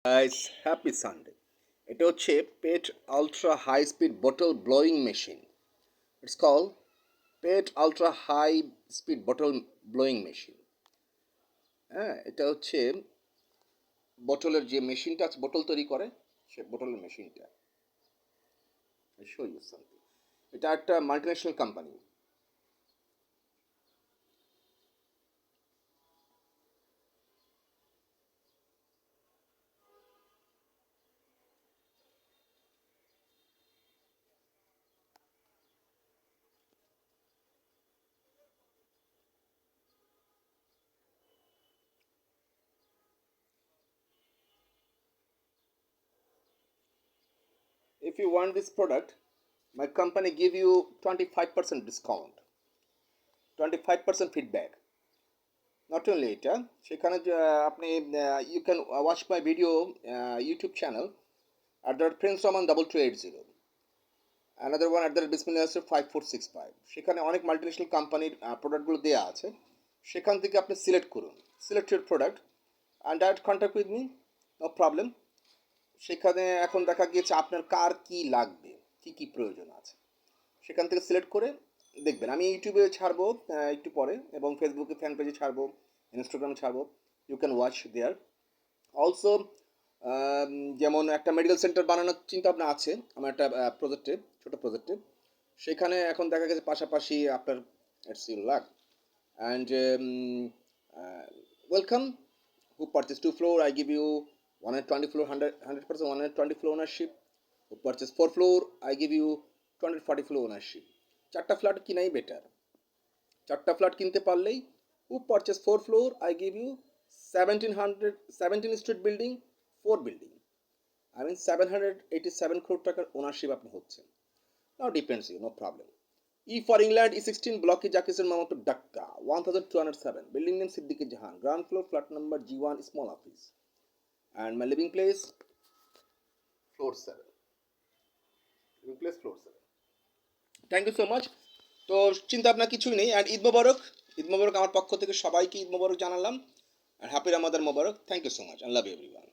Guys, happy Sunday. এটা হচ্ছে PET ultra high speed bottle blowing machine. It's call PET ultra high speed bottle blowing machine. হ্যাঁ, এটা হচ্ছে বোতলের যে মেশিনটা আছে, বোতল তৈরি করে, সে বোতলের মেশিনটা। Show you something. এটা একটা multinational company. If you want this product, my company give you 25% discount, 25% feedback. Not only এটা, সেখানে আপনি you can watch my video YouTube channel at the Prince Roman 2280, another one at the বিসমিল্লাহ 5465। সেখানে অনেক multinational কোম্পানির প্রোডাক্টগুলো দেওয়া আছে। সেখান থেকে আপনি সিলেক্ট করুন, select your product and direct contact with me, no problem. সেখানে এখন দেখা গিয়েছে আপনার কার কী লাগবে, কী কী প্রয়োজন আছে, সেখান থেকে সিলেক্ট করে দেখবেন। আমি ইউটিউবে ছাড়বো একটু পরে, এবং ফেসবুকে ফ্যান পেজে ছাড়বো, ইনস্টাগ্রামে ছাড়বো। You can watch there also. যেমন একটা মেডিকেল সেন্টার বানানোর চিন্তা ভাবনা আছে আমার একটা প্রজেক্টে, ছোটো প্রজেক্টে। সেখানে এখন দেখা গেছে পাশাপাশি আপনার it's your luck and welcome. Who purchase 2 floor, I give you 120 floor, 100% 120 floor ownership. Who purchase 4 floor, I give you 240 floor ownership. চারটা ফ্ল্যাট কিনাই বেটার। চারটা ফ্ল্যাট কিনতে পারলেই who purchase 4 floor, I give you 17 street building, 4 building, I mean 787 crore টাকার ownership আপনি হচ্ছেন। Now depends you, no problem. E for England, E16 ব্লকে জাকিসের মামাতো ডাক্কা, 1207, building name Siddiqui Jahan, ground floor, flat number G1, small office, and my living place floor 7, living place floor 7। Thank you so much. তো চিন্তা ভাবনা কিছুই নেই। অ্যান্ড ঈদ মোবারক, ঈদ মোবারক আমার পক্ষ থেকে সবাইকে ঈদ মোবারক জানালাম। And happy Ramadan Mubarak. Thank you so much, I love everyone.